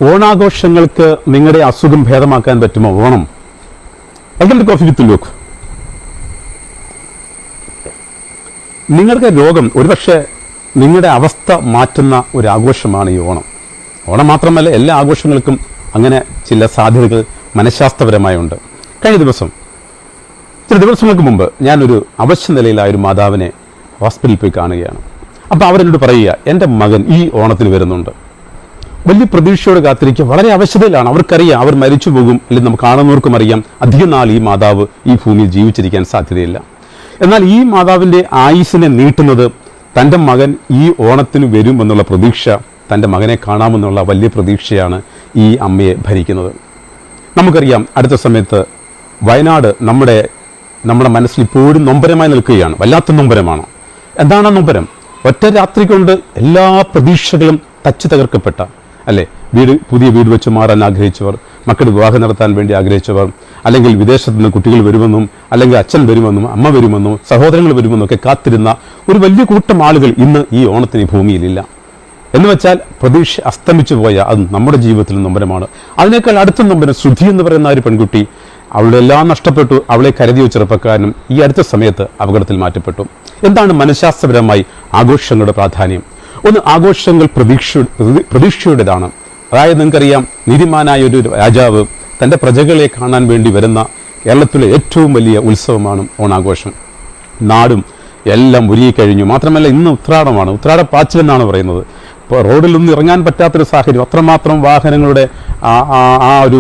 ഓണാഘോഷങ്ങൾക്ക് നിങ്ങളുടെ അസുഖം ഭേദമാക്കാൻ പറ്റുമോ? Onam. Welcome to coffee with Luke. നിങ്ങളുടെ രോഗം ഒരുപക്ഷെ നിങ്ങളുടെ അവസ്ഥ മാറ്റുന്ന ഒരു ആഘോഷമാണ് ഈ ഓണം. ഓണം മാത്രമല്ല, എല്ലാ ആഘോഷങ്ങൾക്കും അങ്ങനെ ചില സാധ്യതകൾ മനഃശാസ്ത്രപരമായുണ്ട്. കഴിഞ്ഞ ചില ദിവസങ്ങൾക്ക് മുമ്പ് ഞാനൊരു അവശ്യ നിലയിലായ ഒരു മാതാവിനെ ഹോസ്പിറ്റലിൽ പോയി കാണുകയാണ്. അപ്പോൾ അവരെന്നോട് പറയുക, എൻ്റെ മകൻ ഈ ഓണത്തിന് വരുന്നുണ്ട്. വലിയ പ്രതീക്ഷയോട് കാത്തിരിക്കുക, വളരെ അവശതയിലാണ്. അവർക്കറിയാം അവർ മരിച്ചു പോകും, അല്ലെങ്കിൽ നമുക്ക് കാണുന്നവർക്കും അറിയാം അധികം നാൾ ഈ മാതാവ് ഈ ഭൂമിയിൽ ജീവിച്ചിരിക്കാൻ സാധ്യതയില്ല. എന്നാൽ ഈ മാതാവിൻ്റെ ആയുസ്സിനെ നീട്ടുന്നത് തൻ്റെ മകൻ ഈ ഓണത്തിന് വരും എന്നുള്ള പ്രതീക്ഷ, തൻ്റെ മകനെ കാണാമെന്നുള്ള വലിയ പ്രതീക്ഷയാണ് ഈ അമ്മയെ ഭരിക്കുന്നത്. നമുക്കറിയാം അടുത്ത സമയത്ത് വയനാട് നമ്മുടെ മനസ്സിൽ ഇപ്പോഴും നൊമ്പരമായി നിൽക്കുകയാണ്. വല്ലാത്ത നൊമ്പരമാണ്. എന്താണ് നൊമ്പരം? ഒറ്റ രാത്രി കൊണ്ട് എല്ലാ പ്രതീക്ഷകളും തച്ചു തകർക്കപ്പെട്ട, അല്ലേ? പുതിയ വീട് വെച്ച് മാറാൻ ആഗ്രഹിച്ചവർ, മക്കളുടെ വിവാഹം നടത്താൻ വേണ്ടി ആഗ്രഹിച്ചവർ, അല്ലെങ്കിൽ വിദേശത്ത് നിന്ന് കുട്ടികൾ വരുമെന്നും, അല്ലെങ്കിൽ അച്ഛൻ വരുമെന്നും, അമ്മ വരുമെന്നും, സഹോദരങ്ങൾ വരുമെന്നും ഒക്കെ കാത്തിരുന്ന ഒരു വലിയ കൂട്ടം ആളുകൾ ഇന്ന് ഈ ഓണത്തിന് ഭൂമിയിലില്ല. എന്ന് വെച്ചാൽ പ്രതീക്ഷ അസ്തമിച്ചു പോയ അത് നമ്മുടെ ജീവിതത്തിൽ നൊമ്പരമാണ്. അതിനേക്കാൾ അടുത്ത നൊമ്പരം ശ്രുതി എന്ന് പറയുന്ന ഒരു പെൺകുട്ടി, അവളുടെ എല്ലാം നഷ്ടപ്പെട്ടു. അവളെ കരുതിയ ചെറുപ്പക്കാരനും ഈ അടുത്ത സമയത്ത് അപകടത്തിൽ മാറ്റപ്പെട്ടു. എന്താണ് മനഃശാസ്ത്രപരമായി ആഘോഷങ്ങളുടെ പ്രാധാന്യം? ഒന്ന്, ആഘോഷങ്ങൾ പ്രതീക്ഷയുടേതാണ്. അതായത് നിങ്ങൾക്കറിയാം, നീതിമാനായ ഒരു രാജാവ് തൻ്റെ പ്രജകളെ കാണാൻ വേണ്ടി വരുന്ന കേരളത്തിലെ ഏറ്റവും വലിയ ഉത്സവമാണ് ഓണാഘോഷം. നാടും എല്ലാം ഒരുങ്ങിക്കഴിഞ്ഞു. മാത്രമല്ല, ഇന്ന് ഉത്രാടമാണ്. ഉത്രാടപ്പാച്ചിലെന്നാണ് പറയുന്നത്. ഇപ്പോൾ റോഡിലൊന്നും ഇറങ്ങാൻ പറ്റാത്തൊരു സാഹചര്യം. അത്രമാത്രം വാഹനങ്ങളുടെ ആ ഒരു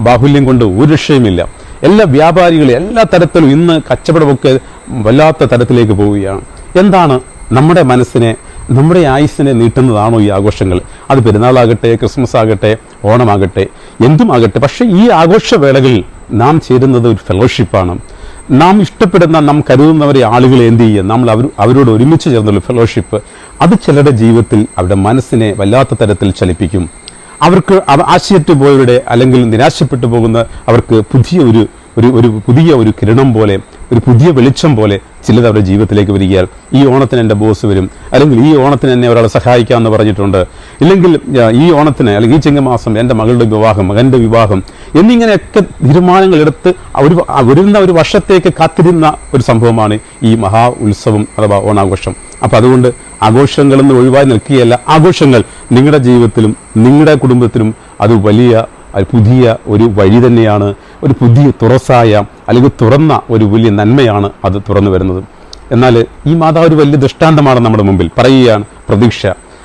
ബാഹുല്യം കൊണ്ട് ഒരു രക്ഷയുമില്ല. എല്ലാ വ്യാപാരികളും എല്ലാ തരത്തിലും ഇന്ന് കച്ചവടമൊക്കെ വല്ലാത്ത തരത്തിലേക്ക് പോവുകയാണ്. എന്താണ്? നമ്മുടെ മനസ്സിനെ, നമ്മുടെ ആയുസ്സിനെ നീട്ടുന്നതാണോ ഈ ആഘോഷങ്ങൾ? അത് പെരുന്നാളാകട്ടെ, ക്രിസ്മസ് ആകട്ടെ, ഓണമാകട്ടെ, എന്തുമാകട്ടെ. പക്ഷേ ഈ ആഘോഷവേളകളിൽ നാം ചേരുന്നത് ഒരു ഫെലോഷിപ്പാണ്. നാം ഇഷ്ടപ്പെടുന്ന, നാം കരുതുന്നവരെ ആളുകളെ എന്ത് ചെയ്യുക? നമ്മൾ അവരോട് ഒരുമിച്ച് ചേർന്നുള്ള ഫെലോഷിപ്പ്, അത് ചിലരുടെ ജീവിതത്തിൽ അവരുടെ മനസ്സിനെ വല്ലാത്ത തരത്തിൽ ചലിപ്പിക്കും. അവർക്ക് ആശയറ്റു പോയവരുടെ, അല്ലെങ്കിൽ നിരാശപ്പെട്ടു പോകുന്ന അവർക്ക് പുതിയ ഒരു കിരണം പോലെ, ഒരു പുതിയ വെളിച്ചം പോലെ ചിലത് അവരുടെ ജീവിതത്തിലേക്ക് വരികയാൽ, ഈ ഓണത്തിന് എൻ്റെ ബോസ് വരും, അല്ലെങ്കിൽ ഈ ഓണത്തിന് എന്നെ ഒരാൾ സഹായിക്കാമെന്ന് പറഞ്ഞിട്ടുണ്ട്, ഇല്ലെങ്കിൽ ഈ ഓണത്തിന്, അല്ലെങ്കിൽ ഈ ചിങ്ങമാസം എൻ്റെ മകളുടെ വിവാഹം, മകൻ്റെ വിവാഹം എന്നിങ്ങനെയൊക്കെ തീരുമാനങ്ങൾ എടുത്ത് വരുന്ന ഒരു വർഷത്തേക്ക് കാത്തിരുന്ന ഒരു സംഭവമാണ് ഈ മഹാ ഉത്സവം അഥവാ ഓണാഘോഷം. അപ്പം അതുകൊണ്ട് ആഘോഷങ്ങളൊന്നും ഒഴിവായി നിൽക്കുകയല്ല. ആഘോഷങ്ങൾ നിങ്ങളുടെ ജീവിതത്തിലും നിങ്ങളുടെ കുടുംബത്തിലും അത് പുതിയ ഒരു വഴി തന്നെയാണ്. ഒരു പുതിയ തുറസായ, അല്ലെങ്കിൽ തുറന്ന ഒരു വലിയ നന്മയാണ് അത് തുറന്നു വരുന്നത്. എന്നാൽ ഈ മാതാവ് ഒരു വലിയ ദൃഷ്ടാന്തമാണ് നമ്മുടെ മുമ്പിൽ. പറയുകയാണ് പ്രതീക്ഷ.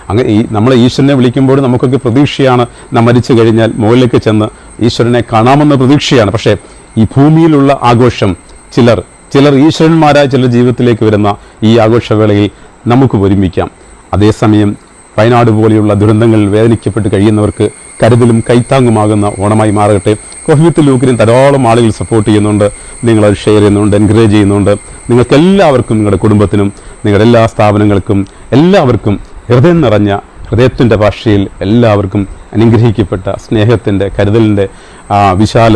അങ്ങനെ നമ്മളെ ഈശ്വരനെ വിളിക്കുമ്പോൾ നമുക്കൊക്കെ പ്രതീക്ഷയാണ്. നാം മരിച്ചു കഴിഞ്ഞാൽ മുകളിലേക്ക് ചെന്ന് ഈശ്വരനെ കാണാമെന്ന പ്രതീക്ഷയാണ്. പക്ഷേ ഈ ഭൂമിയിലുള്ള ആഘോഷം, ചിലർ ഈശ്വരന്മാരായ ചിലർ ജീവിതത്തിലേക്ക് വരുന്ന ഈ ആഘോഷവേളയിൽ നമുക്ക് ഒരുമിക്കാം. അതേസമയം വയനാട് പോലെയുള്ള ദുരന്തങ്ങളിൽ വേദനിക്കപ്പെട്ട് കഴിയുന്നവർക്ക് കരുതലും കൈത്താങ്ങുമാകുന്ന ഓണമായി മാറട്ടെ. കോഫി വിത്ത് ലൂക്കിനും ധാരാളം ആളുകൾ സപ്പോർട്ട് ചെയ്യുന്നുണ്ട്. നിങ്ങളത് ഷെയർ ചെയ്യുന്നുണ്ട്, എൻകറേജ് ചെയ്യുന്നുണ്ട്. നിങ്ങൾക്കെല്ലാവർക്കും, നിങ്ങളുടെ കുടുംബത്തിനും, നിങ്ങളുടെ എല്ലാ സ്ഥാപനങ്ങൾക്കും എല്ലാവർക്കും ഹൃദയം നിറഞ്ഞ, ഹൃദയത്തിൻ്റെ ഭാഷയിൽ എല്ലാവർക്കും അനുഗ്രഹിക്കപ്പെട്ട സ്നേഹത്തിൻ്റെ, കരുതലിൻ്റെ വിശാല